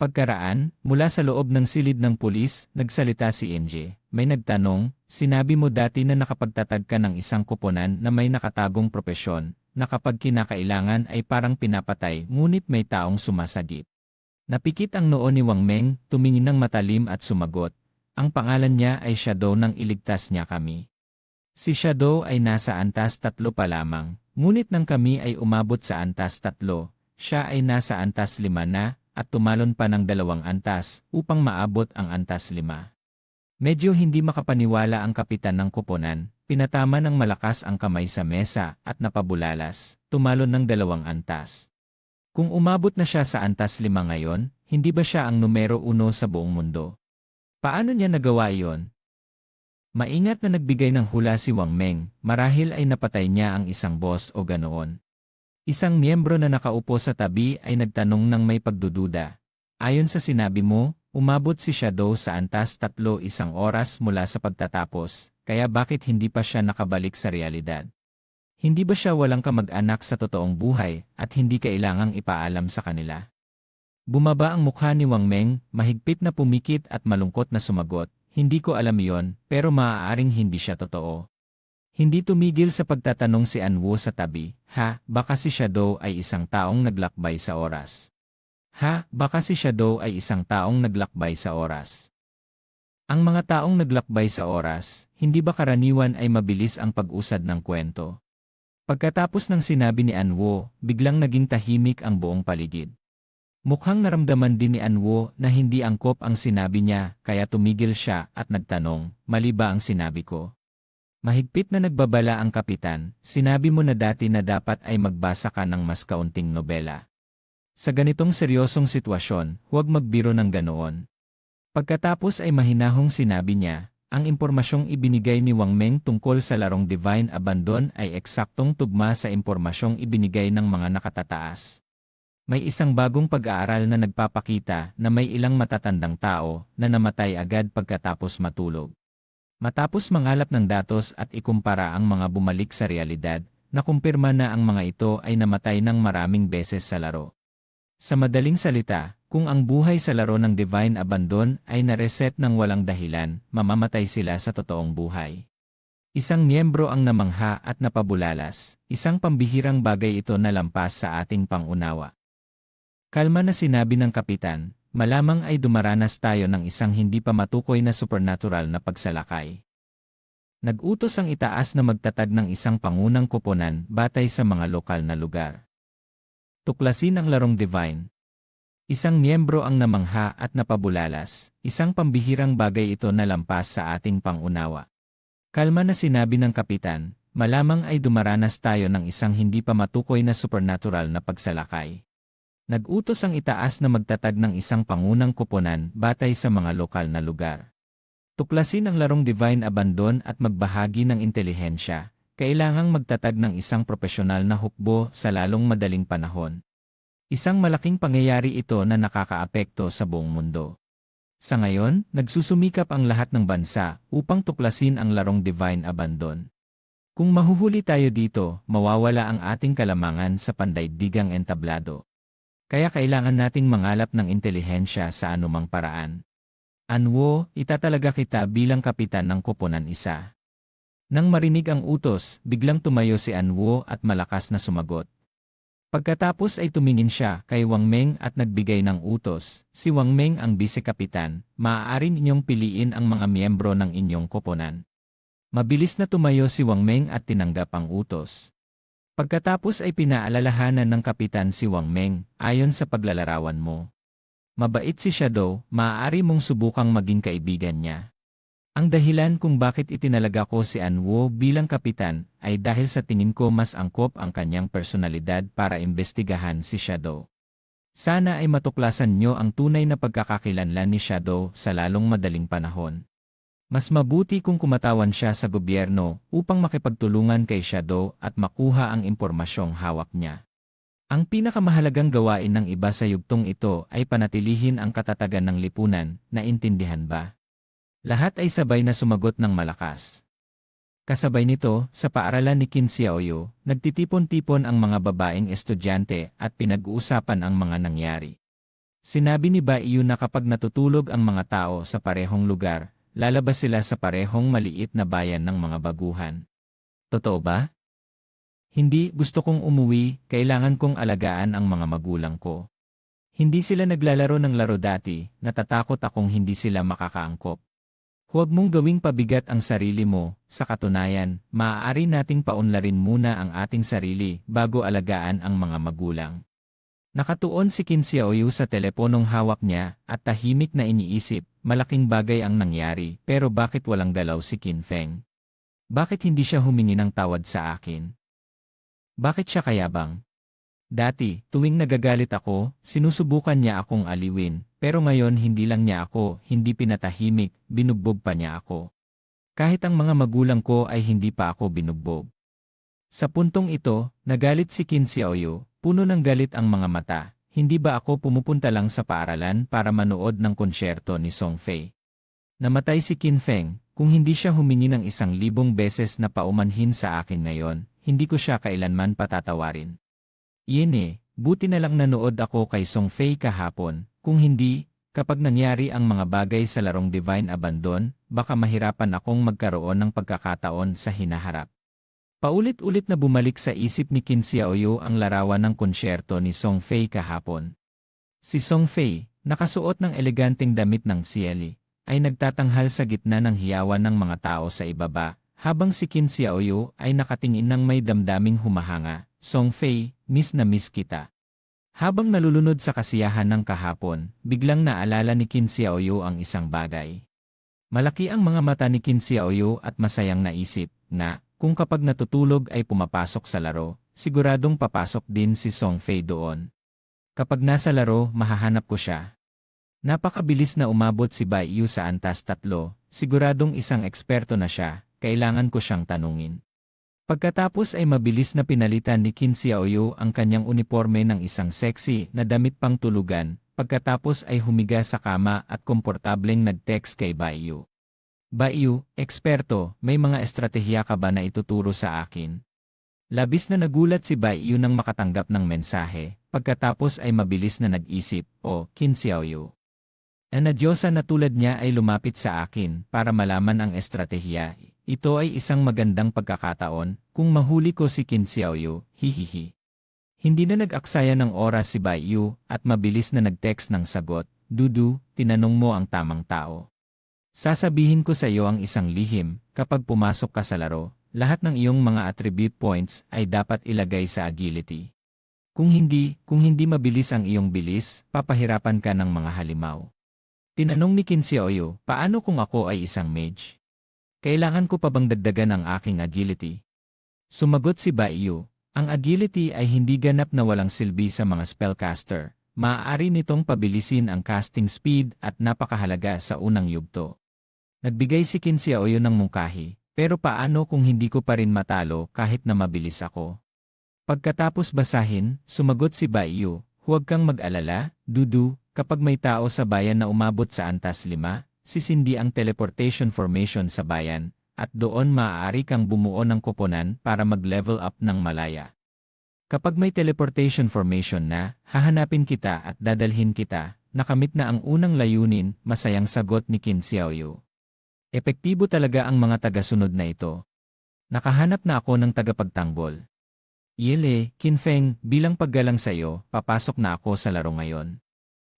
Pagkaraan, mula sa loob ng silid ng pulis, nagsalita si NJ. May nagtanong, sinabi mo dati na nakapagtatag ka ng isang koponan na may nakatagong propesyon, na kapag kinakailangan ay parang pinapatay ngunit may taong sumasagip. Napikit ang noo ni Wang Meng, tumingin ng matalim at sumagot. Ang pangalan niya ay Shadow nang iligtas niya kami. Si Shadow ay nasa antas 3 pa lamang, ngunit nang kami ay umabot sa antas 3, siya ay nasa antas 5 na, at tumalon pa ng 2 antas upang maabot ang antas 5. Medyo hindi makapaniwala ang kapitan ng koponan, pinatama ng malakas ang kamay sa mesa at napabulalas, tumalon ng 2 antas. Kung umabot na siya sa antas 5 ngayon, hindi ba siya ang numero 1 sa buong mundo? Paano niya nagawa iyon? Maingat na nagbigay ng hula si Wang Meng, marahil ay napatay niya ang isang boss o ganoon. Isang miyembro na nakaupo sa tabi ay nagtanong ng may pagdududa. Ayon sa sinabi mo, umabot si Shadow sa antas 3 1 oras mula sa pagtatapos, kaya bakit hindi pa siya nakabalik sa realidad? Hindi ba siya walang kamag-anak sa totoong buhay at hindi kailangang ipaalam sa kanila? Bumaba ang mukha ni Wang Meng, mahigpit na pumikit at malungkot na sumagot, hindi ko alam iyon, pero maaaring hindi siya totoo. Hindi tumigil sa pagtatanong si Anwo sa tabi, baka si Shadow ay isang taong naglakbay sa oras. Baka si Shadow ay isang taong naglakbay sa oras. Ang mga taong naglakbay sa oras, hindi ba karaniwan ay mabilis ang pag-usad ng kwento? Pagkatapos ng sinabi ni Anwo, biglang naging tahimik ang buong paligid. Mukhang naramdaman din ni Anwo na hindi angkop ang sinabi niya, kaya tumigil siya at nagtanong, mali ba ang sinabi ko? Mahigpit na nagbabala ang kapitan, sinabi mo na dati na dapat ay magbasa ka ng mas kaunting nobela. Sa ganitong seryosong sitwasyon, huwag magbiro ng ganoon. Pagkatapos ay mahinahong sinabi niya, ang impormasyong ibinigay ni Wang Meng tungkol sa larong Divine Abandon ay eksaktong tugma sa impormasyong ibinigay ng mga nakatataas. May isang bagong pag-aaral na nagpapakita na may ilang matatandang tao na namatay agad pagkatapos matulog. Matapos mangalap ng datos at ikumpara ang mga bumalik sa realidad, nakumpirma na ang mga ito ay namatay ng maraming beses sa laro. Sa madaling salita, kung ang buhay sa laro ng Divine Abandon ay nareset ng walang dahilan, mamamatay sila sa totoong buhay. Isang miyembro ang namangha at napabulalas, isang pambihirang bagay ito na lampas sa ating pangunawa. Kalma na sinabi ng kapitan, malamang ay dumaranas tayo ng isang hindi pa matukoy na supernatural na pagsalakay. Nag-utos ang itaas na magtatag ng isang pangunang koponan batay sa mga lokal na lugar. Tuklasin ang larong Divine. Isang miyembro ang namangha at napabulalas, isang pambihirang bagay ito na lampas sa ating pangunawa. Kalma na sinabi ng kapitan, malamang ay dumaranas tayo ng isang hindi pa matukoy na supernatural na pagsalakay. Nag-utos ang itaas na magtatag ng isang pangunang koponan batay sa mga lokal na lugar. Tuklasin ang larong Divine Abandon at magbahagi ng intelihensya, kailangang magtatag ng isang propesyonal na hukbo sa lalong madaling panahon. Isang malaking pangyayari ito na nakakaapekto sa buong mundo. Sa ngayon, nagsusumikap ang lahat ng bansa upang tuklasin ang larong Divine Abandon. Kung mahuhuli tayo dito, mawawala ang ating kalamangan sa pandaigdigang entablado. Kaya kailangan nating mangalap ng intelihensya sa anumang paraan. Anwo, itatalaga kita bilang kapitan ng koponan isa. Nang marinig ang utos, biglang tumayo si Anwo at malakas na sumagot. Pagkatapos ay tumingin siya kay Wang Meng at nagbigay ng utos, si Wang Meng ang bise-kapitan, maaari ninyong piliin ang mga miyembro ng inyong koponan. Mabilis na tumayo si Wang Meng at tinanggap ang utos. Pagkatapos ay pinaalalahanan ng kapitan si Wang Meng, ayon sa paglalarawan mo. Mabait si Shadow, maaari mong subukang maging kaibigan niya. Ang dahilan kung bakit itinalaga ko si Anwo bilang kapitan ay dahil sa tingin ko mas angkop ang kanyang personalidad para imbestigahan si Shadow. Sana ay matuklasan nyo ang tunay na pagkakakilanlan ni Shadow sa lalong madaling panahon. Mas mabuti kung kumatawan siya sa gobyerno upang makipagtulungan kay Shadow at makuha ang impormasyong hawak niya. Ang pinakamahalagang gawain ng iba sa yugtong ito ay panatilihin ang katatagan ng lipunan, naintindihan ba? Lahat ay sabay na sumagot ng malakas. Kasabay nito, sa paaralan ni Qin Xiaoyu, nagtitipon-tipon ang mga babaeng estudyante at pinag-uusapan ang mga nangyari. Sinabi ni Baiyu na kapag natutulog ang mga tao sa parehong lugar, lalabas sila sa parehong maliit na bayan ng mga baguhan. Totoo ba? Hindi, gusto kong umuwi, kailangan kong alagaan ang mga magulang ko. Hindi sila naglalaro ng laro dati, natatakot akong hindi sila makakaangkop. Huwag mong gawing pabigat ang sarili mo, sa katunayan, maaari nating paunlarin muna ang ating sarili bago alagaan ang mga magulang. Nakatuon si Qin Xiaoyu sa teleponong hawak niya at tahimik na iniisip, malaking bagay ang nangyari pero bakit walang galaw si Qin Feng? Bakit hindi siya humingi ng tawad sa akin? Bakit siya kayabang? Dati, tuwing nagagalit ako, sinusubukan niya akong aliwin, pero ngayon hindi lang niya ako, hindi pinatahimik, binugbog pa niya ako. Kahit ang mga magulang ko ay hindi pa ako binugbog. Sa puntong ito, nagalit si Qin Xiaoyu, puno ng galit ang mga mata, hindi ba ako pumupunta lang sa paaralan para manood ng konsyerto ni Song Fei? Namatay si Qin Feng, kung hindi siya humingi ng 1,000 beses na paumanhin sa akin ngayon, hindi ko siya kailanman patatawarin. Buti na lang nanood ako kay Song Fei kahapon, kung hindi, kapag nangyari ang mga bagay sa larong Divine Abandon, baka mahirapan akong magkaroon ng pagkakataon sa hinaharap. Paulit-ulit na bumalik sa isip ni Qin Xiaoyu ang larawan ng konsyerto ni Song Fei kahapon. Si Song Fei, nakasuot ng eleganteng damit ng sieli, ay nagtatanghal sa gitna ng hiyawan ng mga tao sa ibaba, habang si Qin Xiaoyu ay nakatingin ng may damdaming humahanga. Song Fei, miss na miss kita. Habang nalulunod sa kasiyahan ng kahapon, biglang naalala ni Qin Xiaoyu ang isang bagay. Malaki ang mga mata ni Qin Xiaoyu at masayang naisip na, kung kapag natutulog ay pumapasok sa laro, siguradong papasok din si Song Fei doon. Kapag nasa laro, mahahanap ko siya. Napakabilis na umabot si Baiyu sa antas 3, siguradong isang eksperto na siya, kailangan ko siyang tanungin. Pagkatapos ay mabilis na pinalitan ni Qin Xiaoyu ang kanyang uniforme ng isang sexy na damit pang tulugan, pagkatapos ay humiga sa kama at komportableng nag-text kay Baiyu. Baiyu, eksperto, may mga estratehiya ka ba na ituturo sa akin? Labis na nagulat si Baiyu nang makatanggap ng mensahe, pagkatapos ay mabilis na nag-isip, Qin Xiaoyu. Ang Diyosa na tulad niya ay lumapit sa akin para malaman ang estratehiya. Ito ay isang magandang pagkakataon, kung mahuli ko si Qin Xiaoyu, hihihi. Hindi na nag-aksaya ng oras si Baiyu at mabilis na nag-text ng sagot, Dudu, tinanong mo ang tamang tao. Sasabihin ko sa iyo ang isang lihim, kapag pumasok ka sa laro, lahat ng iyong mga attribute points ay dapat ilagay sa agility. Kung hindi mabilis ang iyong bilis, papahirapan ka ng mga halimaw. Tinanong ni Qin Xiaoyu, paano kung ako ay isang mage? Kailangan ko pa bang dagdagan ang aking agility? Sumagot si Baiyu, ang agility ay hindi ganap na walang silbi sa mga spellcaster. Maaari nitong pabilisin ang casting speed at napakahalaga sa unang yugto. Nagbigay si Qin Xiaoyu ng mungkahi, pero paano kung hindi ko pa rin matalo kahit na mabilis ako? Pagkatapos basahin, sumagot si Baiyu, huwag kang mag-alala, Dudu, kapag may tao sa bayan na umabot sa antas 5, sisindi ang teleportation formation sa bayan, at doon maaari kang bumuo ng koponan para mag-level up ng malaya. Kapag may teleportation formation na, hahanapin kita at dadalhin kita, nakamit na ang unang layunin, masayang sagot ni Qin Xiaoyu. Epektibo talaga ang mga tagasunod na ito. Nakahanap na ako ng tagapagtanggol. Qin Feng, bilang paggalang sa iyo, papasok na ako sa laro ngayon.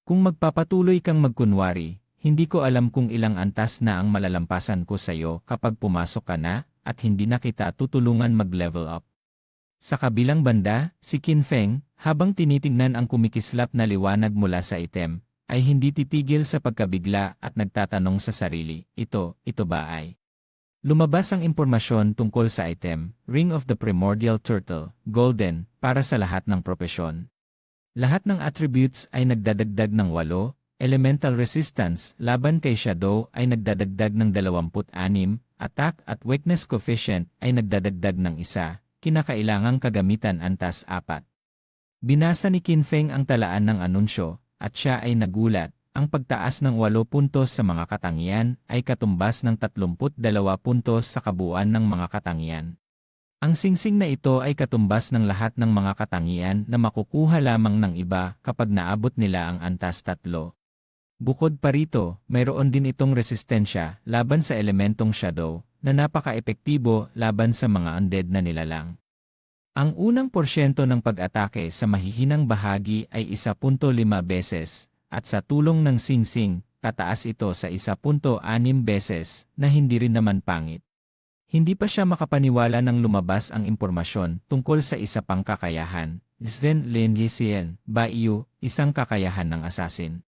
Kung magpapatuloy kang magkunwari, hindi ko alam kung ilang antas na ang malalampasan ko sa iyo kapag pumasok ka na, at hindi na kita tutulungan mag-level up. Sa kabilang banda, si Qin Feng, habang tinitingnan ang kumikislap na liwanag mula sa item, ay hindi titigil sa pagkabigla at nagtatanong sa sarili, ito ba ay? Lumabas ang impormasyon tungkol sa item, Ring of the Primordial Turtle, Golden, para sa lahat ng propesyon. Lahat ng attributes ay nagdadagdag ng 8, Elemental Resistance laban kay Shadow ay nagdadagdag ng 26, Attack at Weakness Coefficient ay nagdadagdag ng 1, kinakailangang kagamitan antas 4. Binasa ni Qin Feng ang talaan ng anunsyo, at siya ay nagulat, ang pagtaas ng 8 puntos sa mga katangian ay katumbas ng 32 puntos sa kabuuan ng mga katangian. Ang singsing na ito ay katumbas ng lahat ng mga katangian na makukuha lamang ng iba kapag naabot nila ang antas 3. Bukod pa rito, mayroon din itong resistensya laban sa elementong shadow na napaka-epektibo laban sa mga undead na nilalang. Ang unang porsyento ng pag-atake sa mahihinang bahagi ay 1.5 beses, at sa tulong ng singsing, tataas ito sa 1.6 beses na hindi rin naman pangit. Hindi pa siya makapaniwala nang lumabas ang impormasyon tungkol sa isa pang kakayahan, Sven Lenjisien, Baiyu, isang kakayahan ng assassin.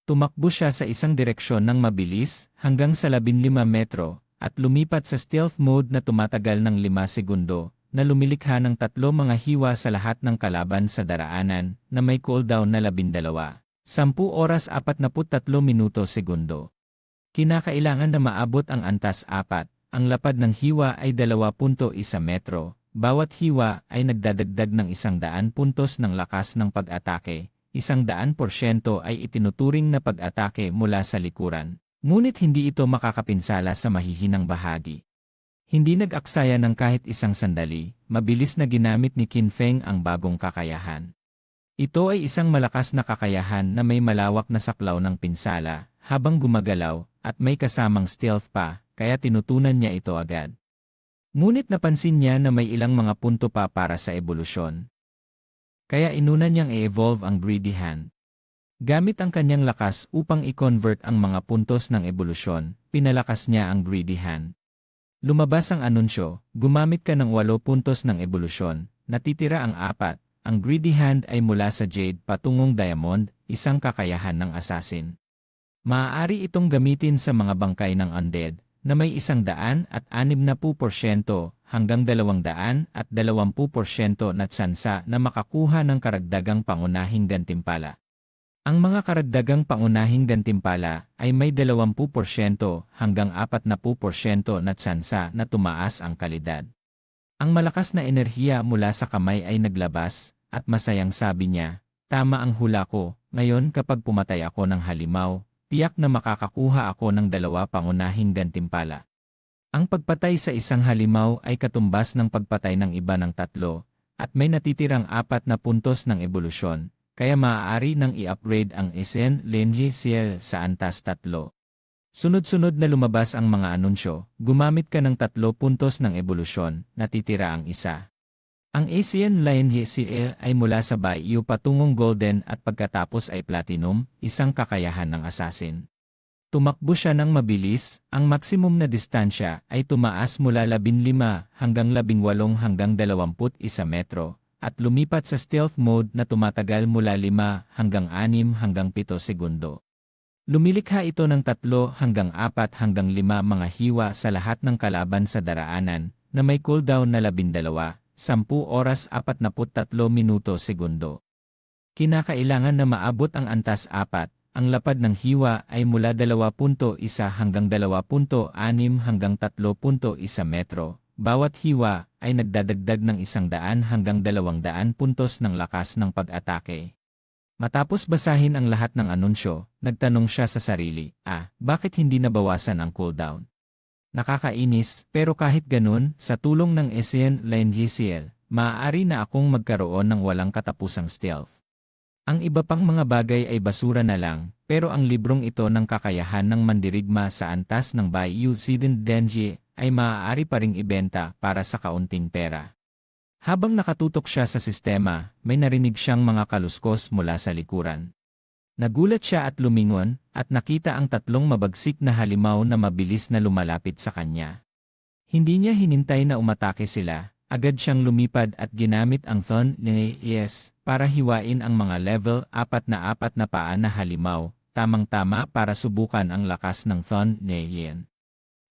Tumakbo siya sa isang direksyon ng mabilis hanggang sa 15 metro at lumipat sa stealth mode na tumatagal ng 5 segundo na lumilikha ng 3 mga hiwa sa lahat ng kalaban sa daraanan na may cooldown na 12, 10 oras 43 minuto segundo. Kinakailangan na maabot ang antas 4, ang lapad ng hiwa ay 2.1 metro, bawat hiwa ay nagdadagdag ng 100 puntos ng lakas ng pag-atake, 100% ay itinuturing na pag-atake mula sa likuran, ngunit hindi ito makakapinsala sa mahihinang bahagi. Hindi nag-aksaya ng kahit isang sandali, mabilis na ginamit ni Qin Feng ang bagong kakayahan. Ito ay isang malakas na kakayahan na may malawak na saklaw ng pinsala, habang gumagalaw, at may kasamang stealth pa, kaya tinutunan niya ito agad. Ngunit napansin niya na may ilang mga punto pa para sa ebolusyon. Kaya inuna niyang i-evolve ang Greedy Hand. Gamit ang kanyang lakas upang i-convert ang mga puntos ng ebolusyon, pinalakas niya ang Greedy Hand. Lumabas ang anunsyo, gumamit ka ng 8 puntos ng ebolusyon, natitira ang 4, ang Greedy Hand ay mula sa Jade patungong Diamond, isang kakayahan ng assassin. Maaari itong gamitin sa mga bangkay ng undead, na may 160% hanggang 220% na tsansa na makakuha ng karagdagang pangunahing gantimpala. Ang mga karagdagang pangunahing gantimpala ay may 20% hanggang 40% na tsansa na tumaas ang kalidad. Ang malakas na enerhiya mula sa kamay ay naglabas, at masayang sabi niya, "Tama ang hula ko, ngayon kapag pumatay ako ng halimaw, tiyak na makakakuha ako ng 2 pangunahing gantimpala." Ang pagpatay sa isang halimaw ay katumbas ng pagpatay ng iba ng 3, at may natitirang 4 na puntos ng ebolusyon. Kaya maaari nang i-upgrade ang Sven Lenjisien sa antas 3. Sunod-sunod na lumabas ang mga anunsyo, gumamit ka ng 3 puntos ng ebolusyon, natitira ang isa. Ang Sven Lenjisien ay mula sa Baiyu patungong Golden at pagkatapos ay Platinum, isang kakayahan ng assassin. Tumakbo siya ng mabilis, ang maximum na distansya ay tumaas mula 15 hanggang 18 hanggang 21 metro. At lumipat sa stealth mode na tumatagal mula 5 hanggang 6 hanggang 7 segundo. Lumilikha ito ng 3 hanggang 4 hanggang 5 mga hiwa sa lahat ng kalaban sa daraanan na may cooldown na 12, 10 oras 43 minuto segundo. Kinakailangan na maabot ang antas 4, ang lapad ng hiwa ay mula 2.1 hanggang 2.6 hanggang 3.1 metro. Bawat hiwa ay nagdadagdag ng 100 hanggang 200 puntos ng lakas ng pag-atake. Matapos basahin ang lahat ng anunsyo, nagtanong siya sa sarili, bakit hindi nabawasan ang cooldown? Nakakainis, pero kahit ganun, sa tulong ng Sven Lenjisien, maaari na akong magkaroon ng walang katapusang stealth. Ang iba pang mga bagay ay basura na lang, pero ang librong ito ng kakayahan ng mandirigma sa antas ng Baiyu Ziden Denji ay maaari pa ring ibenta para sa kaunting pera. Habang nakatutok siya sa sistema, may narinig siyang mga kaluskos mula sa likuran. Nagulat siya at lumingon, at nakita ang 3 mabagsik na halimaw na mabilis na lumalapit sa kanya. Hindi niya hinintay na umatake sila, agad siyang lumipad at ginamit ang Thon Yes para hiwain ang mga level 4 na paa na halimaw, tamang-tama para subukan ang lakas ng Thon Yen.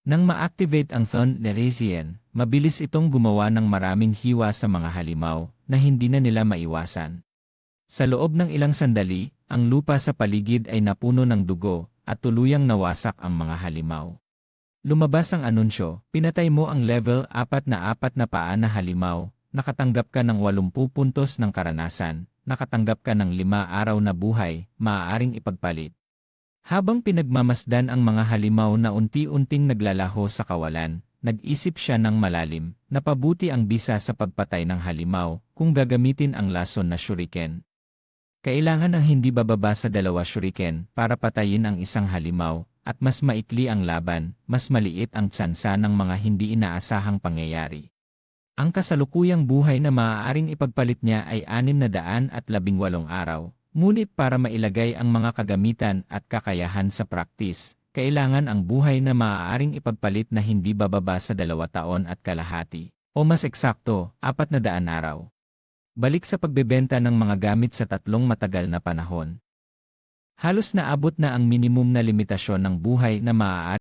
Nang ma-activate ang Thon Yen, mabilis itong gumawa ng maraming hiwa sa mga halimaw na hindi na nila maiwasan. Sa loob ng ilang sandali, ang lupa sa paligid ay napuno ng dugo at tuluyang nawasak ang mga halimaw. Lumabas ang anunsyo, pinatay mo ang level 4 na paa na halimaw, nakatanggap ka ng 80 puntos ng karanasan, nakatanggap ka ng 5 araw na buhay, maaaring ipagpalit. Habang pinagmamasdan ang mga halimaw na unti-unting naglalaho sa kawalan, nag-isip siya ng malalim, napabuti ang bisa sa pagpatay ng halimaw kung gagamitin ang lason na shuriken. Kailangan ang hindi bababa sa 2 shuriken para patayin ang isang halimaw, at mas maikli ang laban, mas maliit ang tsansa ng mga hindi inaasahang pangyayari. Ang kasalukuyang buhay na maaaring ipagpalit niya ay 618 araw, ngunit para mailagay ang mga kagamitan at kakayahan sa praktis, kailangan ang buhay na maaaring ipagpalit na hindi bababa sa 2 taon at kalahati, o mas eksakto, 400 araw. Balik sa pagbebenta ng mga gamit sa 3 matagal na panahon. Halos naabot na ang minimum na limitasyon ng buhay na maaari